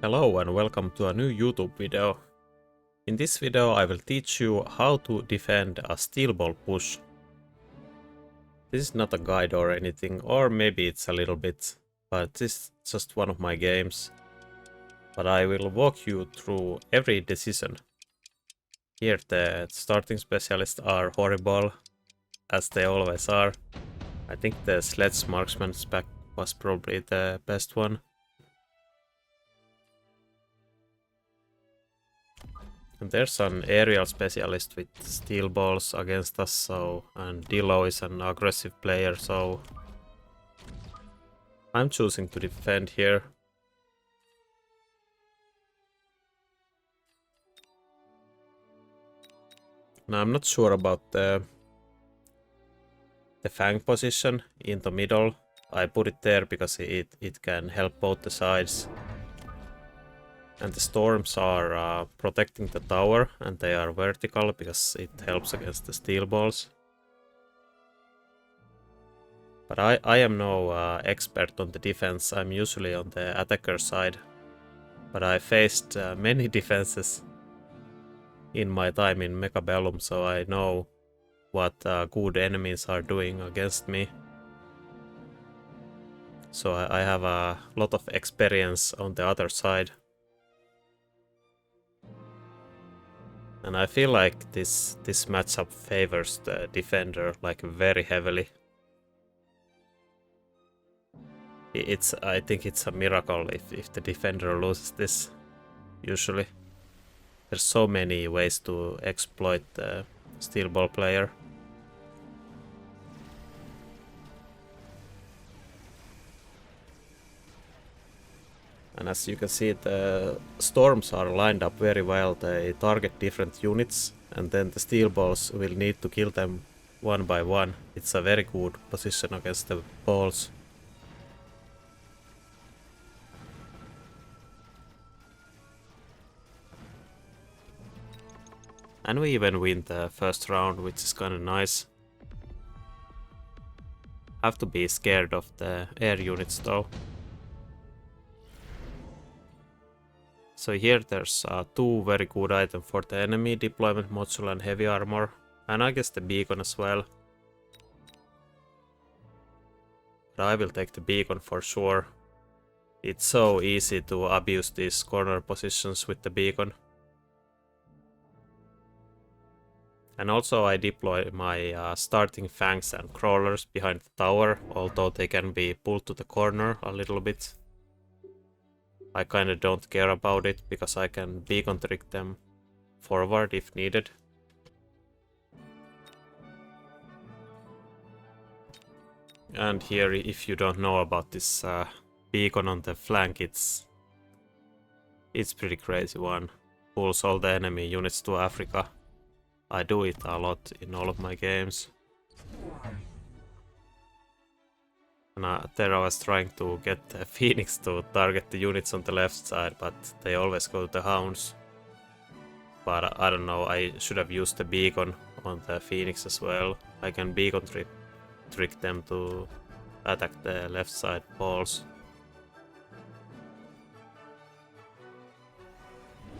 Hello and welcome to a new YouTube video. In this video I will teach you how to defend a steel ball push. This is not a guide or anything, or maybe it's a little bit, but this is just one of my games. But I will walk you through every decision. Here the starting specialists are horrible, as they always are. I think the sledge marksman spec was probably the best one. And there's an aerial specialist with steel balls against us, and Dilo is an aggressive player, so I'm choosing to defend here. Now I'm not sure about the fang position in the middle. I put it there because it can help both the sides. And the storms are protecting the tower, and they are vertical because it helps against the steel balls. But I am no expert on the defense. I'm usually on the attacker side. But I faced many defenses in my time in Mechabellum, so I know what good enemies are doing against me. So I have a lot of experience on the other side. And I feel like this matchup favors the defender like very heavily. I think it's a miracle if the defender loses this, usually. There's so many ways to exploit the steel ball player. And as you can see, the storms are lined up very well. They target different units, and then the steel balls will need to kill them one by one. It's a very good position against the balls. And we even win the first round, which is kinda nice. Have to be scared of the air units though. So here there's two very good items for the enemy: deployment module and heavy armor, and I guess the beacon as well. But I will take the beacon for sure. It's so easy to abuse these corner positions with the beacon. And also I deploy my starting fangs and crawlers behind the tower, although they can be pulled to the corner a little bit. I kinda don't care about it, because I can beacon trick them forward if needed. And here, if you don't know about this beacon on the flank, it's pretty crazy one. Pulls all the enemy units to Africa. I do it a lot in all of my games. And there I was trying to get the Phoenix to target the units on the left side, but they always go to the Hounds. But I don't know, I should have used the beacon on the Phoenix as well. I can beacon trick them to attack the left side balls.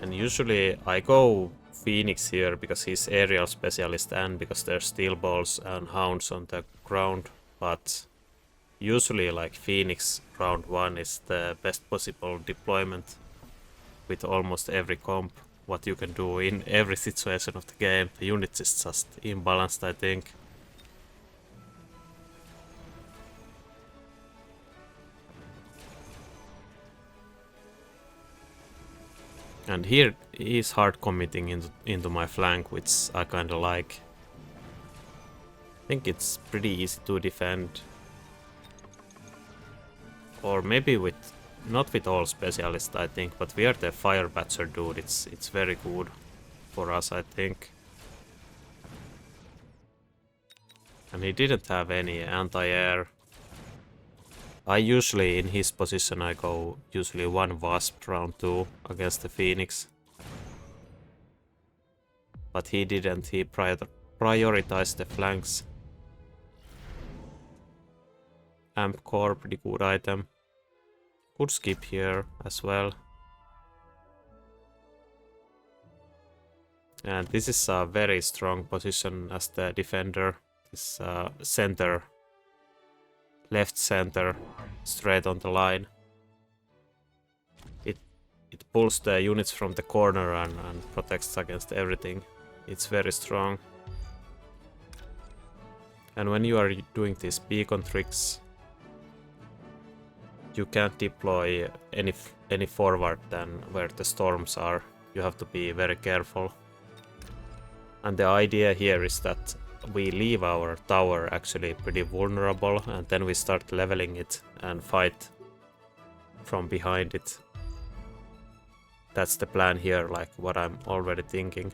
And usually I go Phoenix here because he's aerial specialist and because there's steel balls and Hounds on the ground, but usually like Phoenix round 1 is the best possible deployment with almost every comp. What you can do in every situation of the game. The units is just imbalanced, I think. And here he's hard committing into my flank, which I kinda like. I think it's pretty easy to defend. Or maybe not with all specialists, I think, but we are the fire batcher dude. It's very good for us, I think. And he didn't have any anti-air. I usually, in his position, I go usually one Wasp round 2 against the Phoenix. But he didn't, he prioritized the flanks. Amp core, pretty good item. Could skip here as well. And this is a very strong position as the defender. This center, left center, straight on the line. It pulls the units from the corner and protects against everything. It's very strong. And when you are doing these beacon tricks, you can't deploy any forward than where the storms are. You have to be very careful. And the idea here is that we leave our tower actually pretty vulnerable, and then we start leveling it and fight from behind it. That's the plan here, like what I'm already thinking.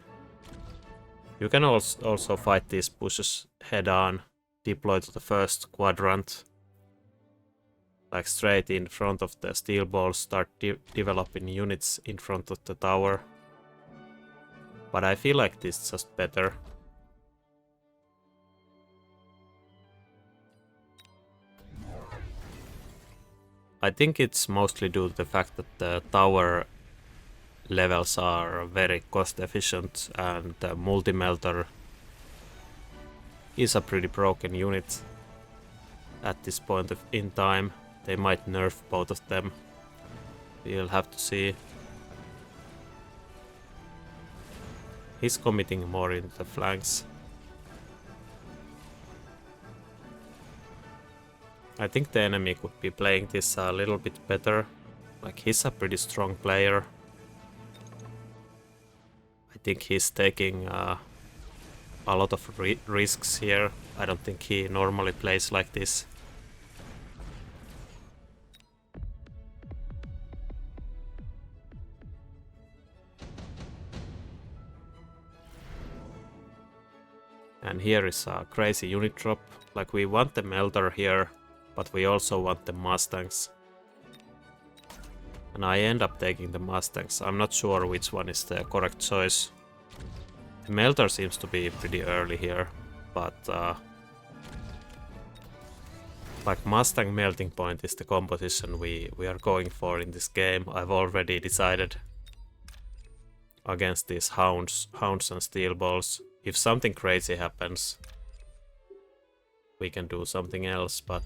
You can also fight these pushes head on, deploy to the first quadrant, like straight in front of the steel balls, start developing units in front of the tower. But I feel like this is just better. I think it's mostly due to the fact that the tower levels are very cost efficient and the multi-melter is a pretty broken unit at this point in time. They might nerf both of them. We'll have to see. He's committing more into the flanks. I think the enemy could be playing this a little bit better. Like, he's a pretty strong player. I think he's taking a lot of risks here. I don't think he normally plays like this. And here is a crazy unit drop. Like, we want the melter here, but we also want the Mustangs. And I end up taking the Mustangs. I'm not sure which one is the correct choice. The melter seems to be pretty early here, but like Mustang melting point is the composition we are going for in this game. I've already decided against these hounds and steel balls. If something crazy happens, we can do something else, but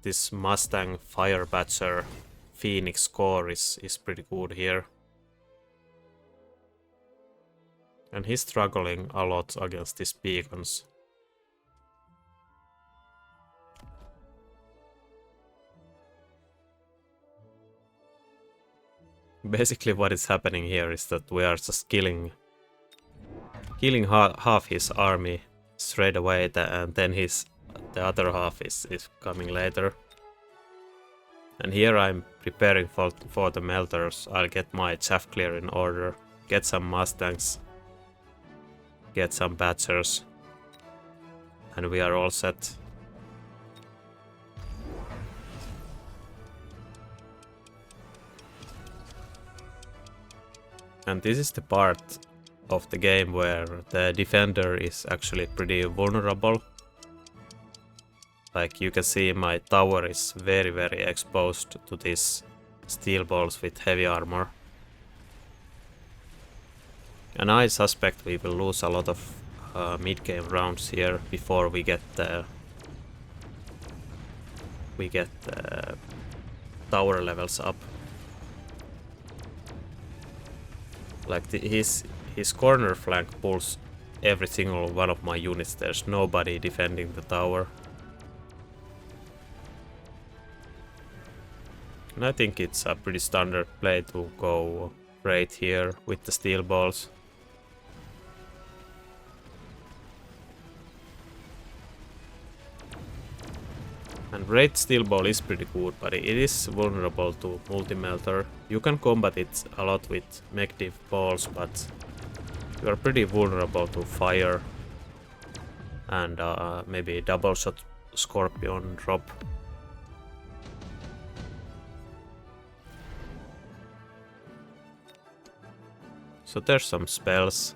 this Mustang Fire Badger Phoenix core is pretty good here. And he's struggling a lot against these beacons. Basically what is happening here is that we are just killing half his army straight away, and then the other half is coming later. And here I'm preparing for the melters. I'll get my chaff clear in order, get some Mustangs, get some Badgers, and we are all set. And this is the part of the game where the defender is actually pretty vulnerable. Like, you can see my tower is very exposed to these steel balls with heavy armor. And I suspect we will lose a lot of mid-game rounds here before we get the tower levels up. Like, his corner flank pulls every single one of my units. There's nobody defending the tower. And I think it's a pretty standard play to go right here with the steel balls. And Great Steel Ball is pretty good, but it is vulnerable to multi-melter. You can combat it a lot with mech div balls, but you are pretty vulnerable to fire and maybe double shot scorpion drop. So there's some spells.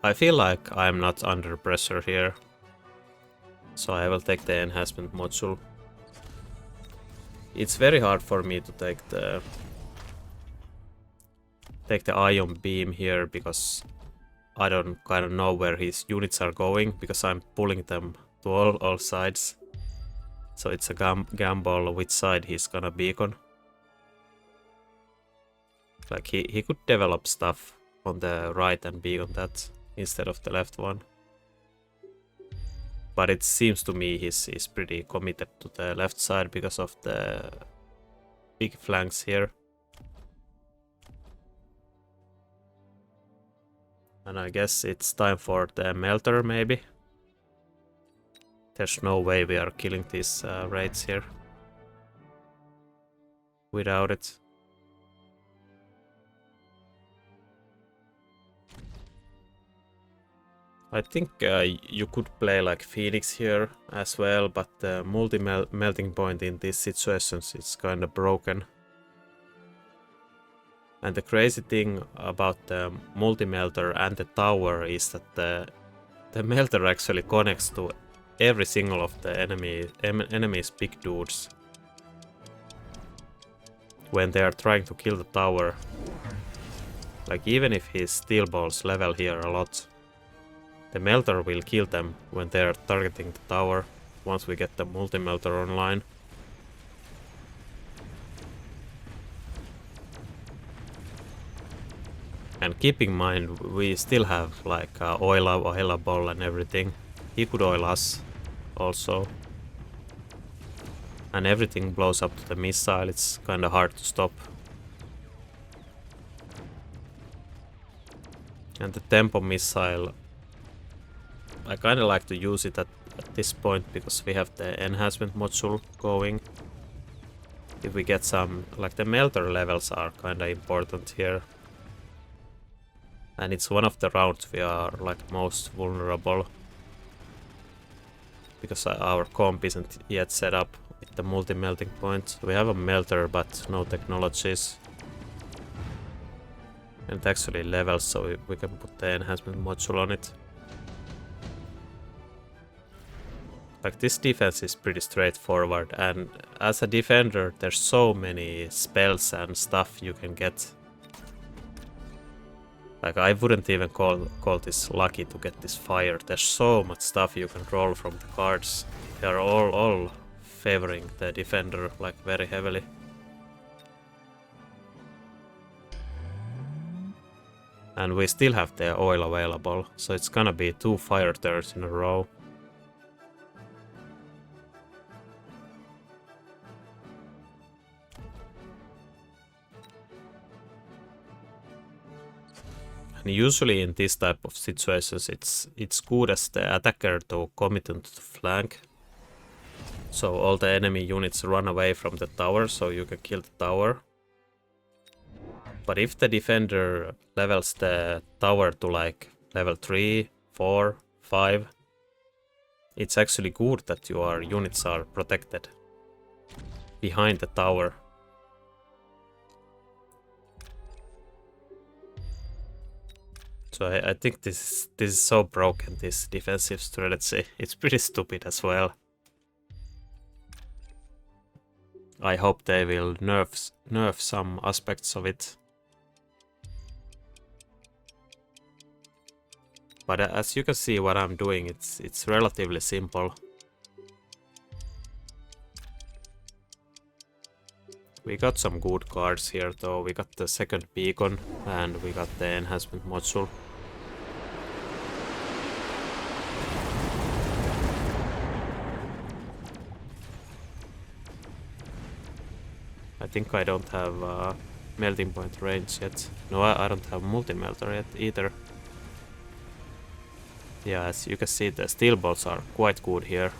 I feel like I'm not under pressure here, so I will take the enhancement module. It's very hard for me to take the ion beam here because I don't kind of know where his units are going because I'm pulling them to all sides. So it's a gamble which side he's gonna beacon. Like he could develop stuff on the right and beacon that instead of the left one. But it seems to me he's pretty committed to the left side because of the big flanks here. And I guess it's time for the melter maybe. There's no way we are killing these raids here without it. I think you could play like Phoenix here as well, but the multi-melting point in these situations is kinda broken. And the crazy thing about the multi-melter and the tower is that the melter actually connects to every single of the enemy's big dudes when they are trying to kill the tower. Like even if his steel balls level here a lot, the melter will kill them when they are targeting the tower once we get the multi-melter online. And keep in mind, we still have like oil ball and everything. He could oil us also. And everything blows up to the missile, it's kinda hard to stop. And the tempo missile, I kinda like to use it at this point because we have the enhancement module going. If we get some, like the melter levels are kinda important here. And it's one of the rounds we are like most vulnerable. Because our comp isn't yet set up with the multi-melting point. We have a melter but no technologies. And it actually levels so we can put the enhancement module on it. Like this defense is pretty straightforward, and as a defender there's so many spells and stuff you can get. Like I wouldn't even call this lucky to get this fire. There's so much stuff you can roll from the cards. They are all favoring the defender like very heavily. And we still have the oil available, so it's gonna be 2 fire turns in a row. And usually in this type of situations it's good as the attacker to commit into the flank. So all the enemy units run away from the tower so you can kill the tower. But if the defender levels the tower to like level 3, 4, 5, it's actually good that your units are protected behind the tower. So I think this is so broken, this defensive strategy. It's pretty stupid as well. I hope they will nerf some aspects of it. But as you can see what I'm doing, it's relatively simple. We got some good cards here though. We got the second beacon and we got the enhancement module. I think I don't have melting point range yet. No, I don't have multi-melter yet either. Yeah, as you can see, the steel bolts are quite good here.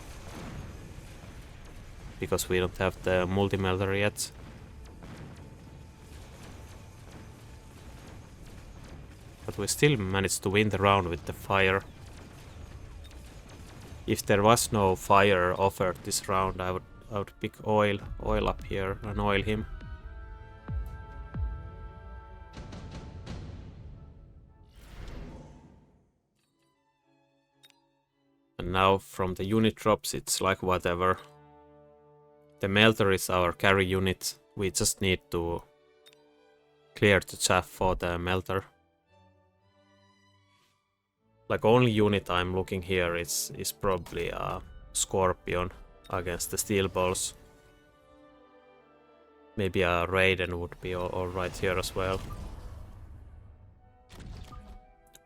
Because we don't have the multi-melter yet. But we still managed to win the round with the fire. If there was no fire offered this round, I would pick oil up here and oil him. And now from the unit drops it's like whatever. The melter is our carry unit. We just need to clear the chaff for the melter. Like only unit I'm looking here is probably a Scorpion against the steel balls. Maybe a Raiden would be alright here as well.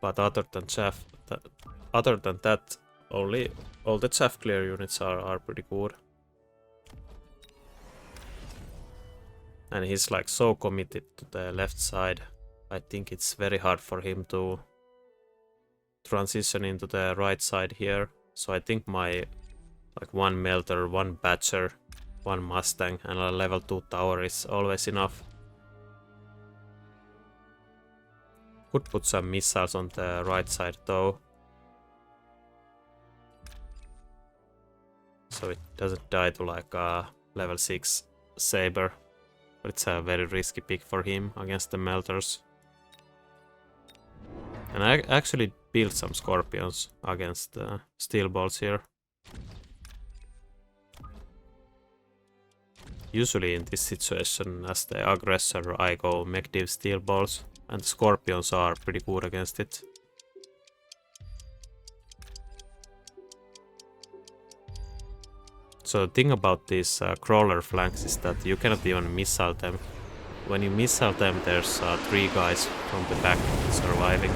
But other than that, only all the chaff clear units are pretty good. And he's like so committed to the left side. I think it's very hard for him to transition into the right side here. So I think my like one melter, one badger, one Mustang and a level 2 tower is always enough. Could put some missiles on the right side though, so it doesn't die to like a level 6 saber. But it's a very risky pick for him against the melters. And I actually built some Scorpions against the steel balls here. Usually in this situation, as the aggressor, I go mech steel balls, and the Scorpions are pretty good against it. So the thing about these crawler flanks is that you cannot even missile them. When you missile them, there's 3 guys from the back surviving.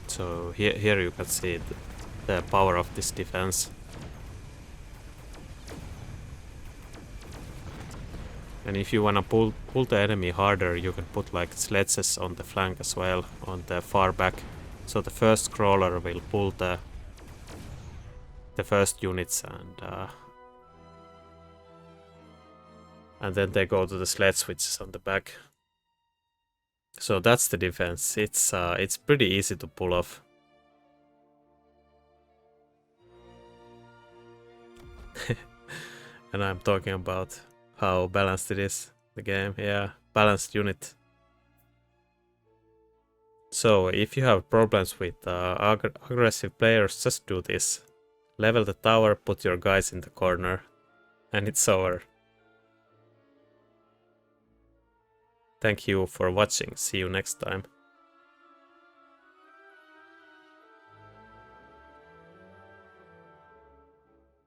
So here you can see the power of this defense. And if you wanna pull the enemy harder, you can put like sledges on the flank as well, on the far back. So the first crawler will pull the first units, and then they go to the sledge which is on the back. So that's the defense. It's pretty easy to pull off. And I'm talking about how balanced it is, the game. Yeah, balanced unit. So if you have problems with aggressive players, just do this. Level the tower, put your guys in the corner, and it's over. Thank you for watching. See you next time.